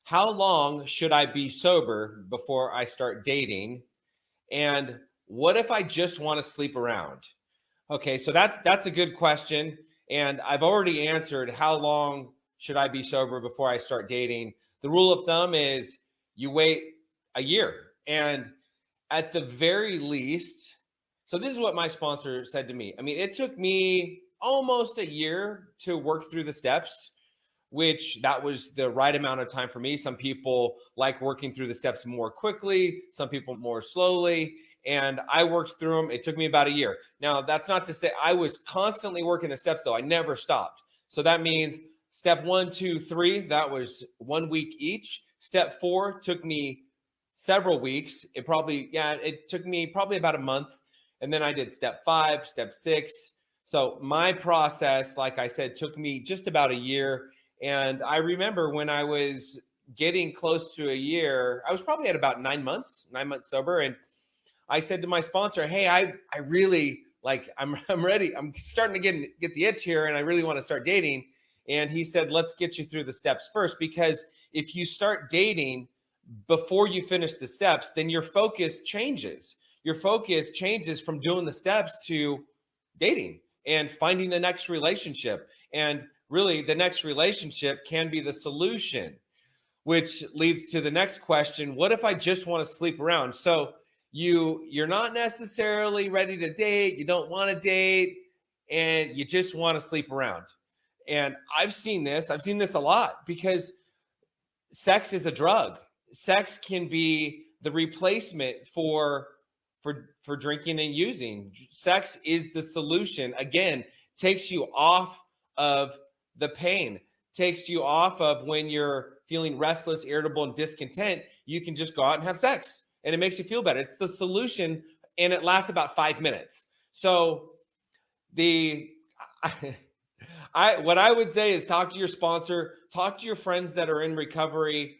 how long should I be sober before I start dating? And what if I just want to sleep around? Okay, so that's a good question. And I've already answered how long should I be sober before I start dating. The rule of thumb is you wait a year. And at the very least, so this is what my sponsor said to me. I mean, it took me almost a year to work through the steps, which that was the right amount of time for me. Some people like working through the steps more quickly, some people more slowly, and I worked through them. It took me about a year. Now, that's not to say I was constantly working the steps, though. I never stopped. So that means step 1, 2, 3, that was 1 week each. Step 4 took me several weeks. It took me probably about a month. And then I did step 5, step 6. So my process, like I said, took me just about a year. And I remember when I was getting close to a year, I was probably at about 9 months sober. And I said to my sponsor, hey, I really I'm ready. I'm starting to get the itch here and I really want to start dating. And he said, let's get you through the steps first, because if you start dating before you finish the steps, then your focus changes. Your focus changes from doing the steps to dating and finding the next relationship. And really, the next relationship can be the solution, which leads to the next question. What if I just want to sleep around? So you're not necessarily ready to date. You don't want to date, and you just want to sleep around. And I've seen this a lot, because sex is a drug. Sex can be the replacement for drinking and using. Sex is the solution. Again, takes you off of the pain, takes you off of when you're feeling restless, irritable, and discontent. You can just go out and have sex, and it makes you feel better. It's the solution, and it lasts about 5 minutes. So what I would say is talk to your sponsor, talk to your friends that are in recovery.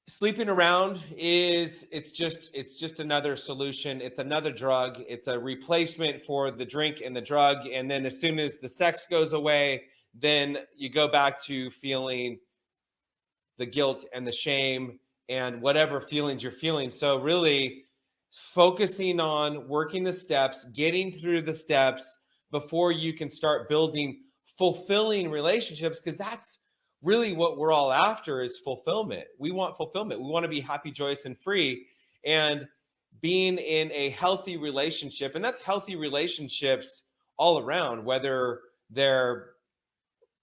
Sleeping around it's just another solution. It's another drug. It's a replacement for the drink and the drug. And then as soon as the sex goes away, then you go back to feeling the guilt and the shame and whatever feelings you're feeling. So really focusing on working the steps, getting through the steps before you can start building fulfilling relationships, because that's really what we're all after, is fulfillment. We want fulfillment. We want to be happy, joyous, and free, and being in a healthy relationship. And that's healthy relationships all around, whether they're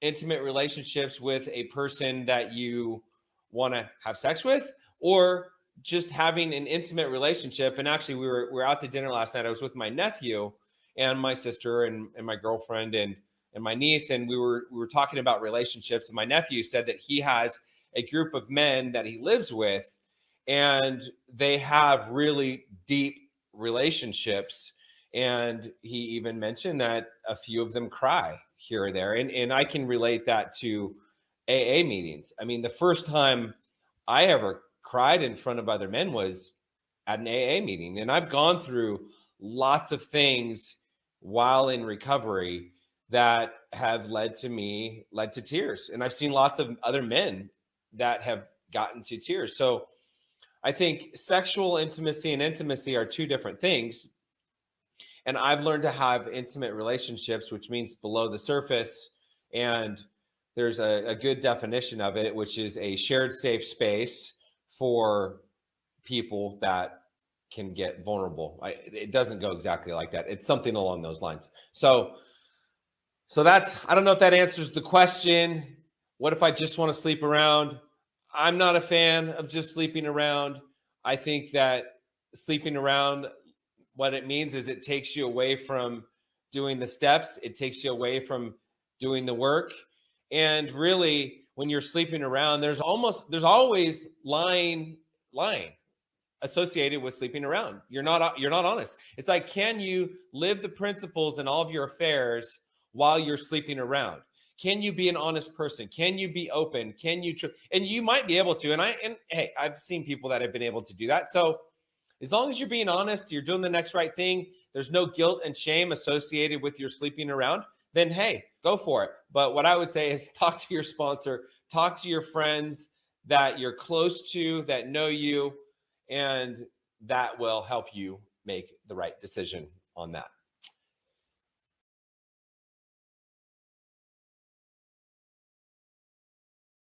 intimate relationships with a person that you want to have sex with, or just having an intimate relationship. And actually, we were out to dinner last night. I was with my nephew and my sister and my girlfriend and my niece, and we were talking about relationships. And my nephew said that he has a group of men that he lives with, and they have really deep relationships. And he even mentioned that a few of them cry here or there. And I can relate that to AA meetings. I mean, the first time I ever cried in front of other men was at an AA meeting. And I've gone through lots of things while in recovery that have led to tears. And I've seen lots of other men that have gotten to tears. So I think sexual intimacy and intimacy are two different things. And I've learned to have intimate relationships, which means below the surface. And there's a good definition of it, which is a shared safe space for people that can get vulnerable. It doesn't go exactly like that. It's something along those lines. So that's, I don't know if that answers the question. What if I just want to sleep around? I'm not a fan of just sleeping around. I think that sleeping around, what it means is it takes you away from doing the steps. It takes you away from doing the work. And really, when you're sleeping around, there's always lying associated with sleeping around. You're not honest. It's like, can you live the principles in all of your affairs while you're sleeping around? Can you be an honest person? Can you be open? Can you and you might be able to. And hey, I've seen people that have been able to do that. So as long as you're being honest, you're doing the next right thing, there's no guilt and shame associated with your sleeping around, then hey, go for it. But what I would say is talk to your sponsor, talk to your friends that you're close to, that know you, and that will help you make the right decision on that.